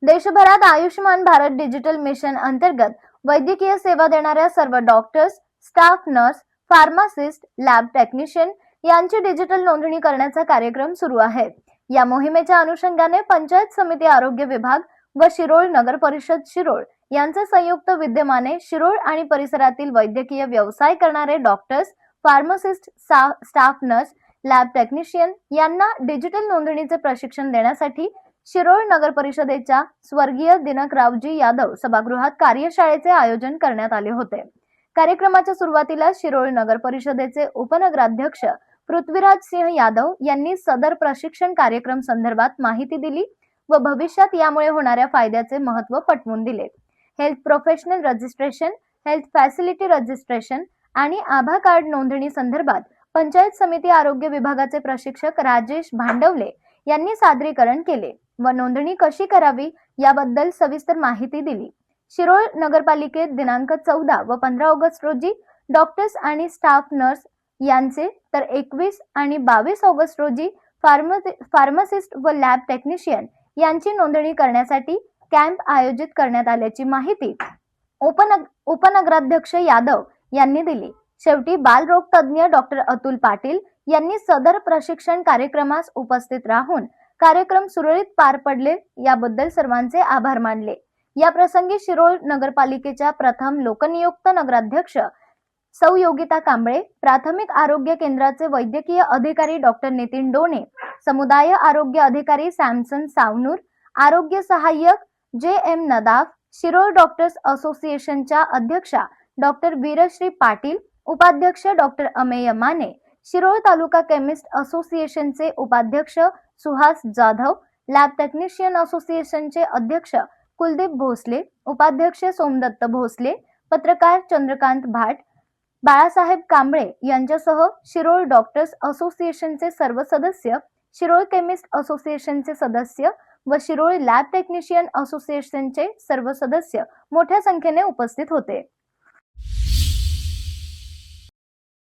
देशभरात Ayushman Bharat digital mission अंतर्गत वैद्यकीय सेवा देणाऱ्या सर्व doctors, staff nurse, pharmacist, lab technician यांची डिजिटल नोंदणी करण्याचा कार्यक्रम सुरू आहे। या मोहिमेच्या अनुषंगाने पंचायत समिती आरोग्य विभाग व शिरोळ नगर परिषद शिरोळ यांचे संयुक्त विद्यमाने शिरोळ आणि परिसरातील वैद्यकीय व्यवसाय करणारे doctors, pharmacist, staff nurse, lab technician यांना डिजिटल नोंदणीचे प्रशिक्षण देण्यासाठी शिरोळ नगर परिषदेच्या स्वर्गीय दिनकरावजी यादव सभागृहात कार्यशाळेचे आयोजन करण्यात आले होते। कार्यक्रमाच्या सुरुवातीला शिरोळ नगर परिषदेचे उपनगराध्यक्ष पृथ्वीराज सिंह यादव यांनी सदर प्रशिक्षण कार्यक्रम संदर्भात माहिती दिली व भविष्यात यामुळे होणाऱ्या फायद्याचे महत्त्व पटवून दिले। Health professional registration, health facility registration आणि आभा कार्ड नोंदणी संदर्भात पंचायत समिती आरोग्य विभागाचे प्रशिक्षक राजेश भांडवले यांनी सादरीकरण केले व नोंदणी कशी करावी याबद्दल सविस्तर माहिती दिली। शिरोळ नगरपालिकेत दिनांक 14 व 15 ऑगस्ट रोजी डॉक्टर्स आणि स्टाफ नर्स यांचे तर 21 आणि 22 ऑगस्ट रोजी फार्मासिस्ट व लॅब टेक्निशियन यांची नोंदणी करण्यासाठी कॅम्प आयोजित करण्यात आल्याची माहिती उपनगराध्यक्ष यादव यांनी दिली। शेवटी बालरोग तज्ञ डॉक्टर अतुल पाटील यांनी सदर प्रशिक्षण कार्यक्रमास उपस्थित राहून कार्यक्रम सुरळीत पार पडले याबद्दल सर्वांचे आभार मानले। या प्रसंगी शिरोळ नगरपालिकेच्या प्रथम लोकनियुक्त नगराध्यक्ष सौ योगिता कांबळे, प्राथमिक आरोग्य केंद्राचे वैद्यकीय अधिकारी डॉक्टर नितीन डोणे, समुदाय आरोग्य अधिकारी सॅमसन सावनूर, आरोग्य सहाय्यक JM नदाफ, शिरोळ डॉक्टर्स असोसिएशनच्या अध्यक्षा डॉक्टर वीरश्री पाटील, उपाध्यक्ष डॉक्टर अमेय माने, शिरोळ तालुका केमिस्ट असोसिएशनचे उपाध्यक्ष सुहास जाधव, लॅब टेक्निशियन असोसिएशनचे अध्यक्ष कुलदीप भोसले, उपाध्यक्ष सोमदत्त भोसले, पत्रकार चंद्रकांत भाट, बाळासाहेब कांबळे यांच्यासह शिरोळ डॉक्टर्स असोसिएशनचे सर्व सदस्य, शिरोळ केमिस्ट असोसिएशनचे सदस्य व शिरोळ लॅब टेक्निशियन असोसिएशनचे सर्व सदस्य मोठ्या संख्येने उपस्थित होते।